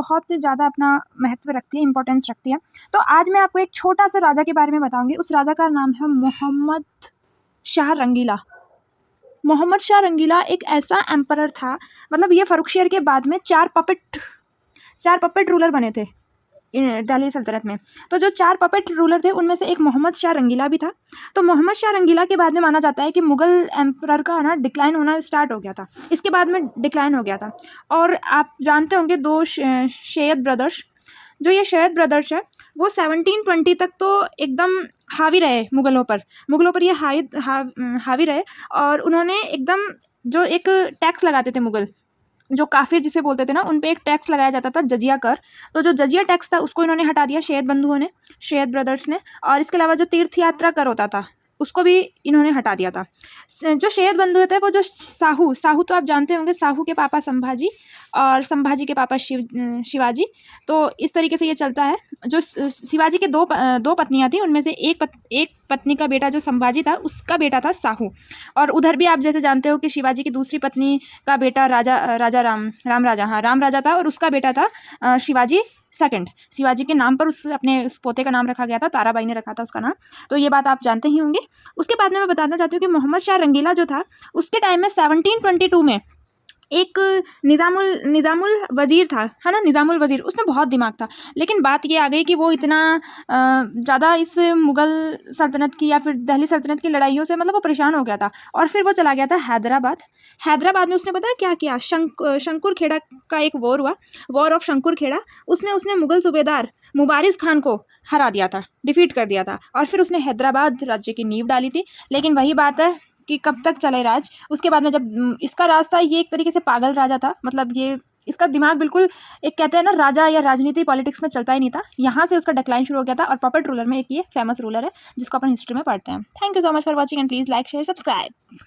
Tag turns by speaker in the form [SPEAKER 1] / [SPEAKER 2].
[SPEAKER 1] बहुत ज़्यादा अपना महत्व रखती है, इम्पोर्टेंस रखती है। तो आज मैं आपको एक छोटा सा राजा के बारे में बताऊँगी। उस राजा का नाम है मोहम्मद शाह रंगीला। मोहम्मद शाह रंगीला एक ऐसा एम्परर था, मतलब ये फ़र्रुखशियर के बाद में 4 पपेट रूलर बने थे दिल्ली सल्तनत में। तो जो 4 पपेट रूलर थे उनमें से एक मोहम्मद शाह रंगीला भी था। तो मोहम्मद शाह रंगीला के बाद में माना जाता है कि मुग़ल एम्परर का ना डिक्लाइन होना स्टार्ट हो गया था, इसके बाद में डिक्लाइन हो गया था। और आप जानते होंगे 2 सैयद ब्रदर्स, जो ये सैयद ब्रदर्स है वो 1720 तक तो एकदम हावी रहे मुग़लों पर ये हावी रहे। और उन्होंने एकदम जो एक टैक्स लगाते थे मुग़ल, जो काफिर जिसे बोलते थे ना, उन पे एक टैक्स लगाया जाता था, जजिया कर। तो जो जजिया टैक्स था उसको इन्होंने हटा दिया, सैयद बंधुओं ने, सैयद ब्रदर्स ने। और इसके अलावा जो तीर्थ यात्रा कर होता था उसको भी इन्होंने हटा दिया था। जो सैयद बंधु थे वो जो साहू तो आप जानते होंगे, साहू के पापा संभाजी और संभाजी के पापा शिवाजी। तो इस तरीके से ये चलता है। जो शिवाजी के दो पत्नियां थी, उनमें से एक पत्नी का बेटा जो संभाजी था उसका बेटा था साहू। और उधर भी आप जैसे जानते हो कि शिवाजी की दूसरी पत्नी का बेटा राम राजा था, और उसका बेटा था शिवाजी सेकंड। शिवाजी के नाम पर उस पोते का नाम रखा गया था, ताराबाई ने रखा था उसका नाम। तो ये बात आप जानते ही होंगे। उसके बाद में मैं बताना चाहती हूँ कि मोहम्मद शाह रंगीला जो था उसके टाइम में 1722 में एक निज़ामुल वज़ीर था, है ना, निज़ामुल वज़ीर, उसमें बहुत दिमाग था। लेकिन बात ये आ गई कि वो इतना ज़्यादा इस मुग़ल सल्तनत की या फिर दिल्ली सल्तनत की लड़ाइयों से मतलब वो परेशान हो गया था, और फिर वो चला गया था हैदराबाद में। उसने पता है क्या किया? शंकुर खेड़ा का एक वॉर हुआ, वॉर ऑफ शंकुर खेड़ा। उसमें उसने मुग़ल सूबेदार मुबारिज़ खान को हरा दिया था, डिफीट कर दिया था, और फिर उसने हैदराबाद राज्य की नींव डाली थी। लेकिन वही बात है कि कब तक चले राज। उसके बाद में जब इसका राज था, ये एक तरीके से पागल राजा था, मतलब ये इसका दिमाग बिल्कुल, एक कहते हैं ना, राजा या राजनीति पॉलिटिक्स में चलता ही नहीं था। यहाँ से उसका डिक्लाइन शुरू हो गया था। और पपेट रूलर में एक ये फेमस रूलर है जिसको अपन हिस्ट्री में पढ़ते हैं। Thank you so much for watching and please like share subscribe.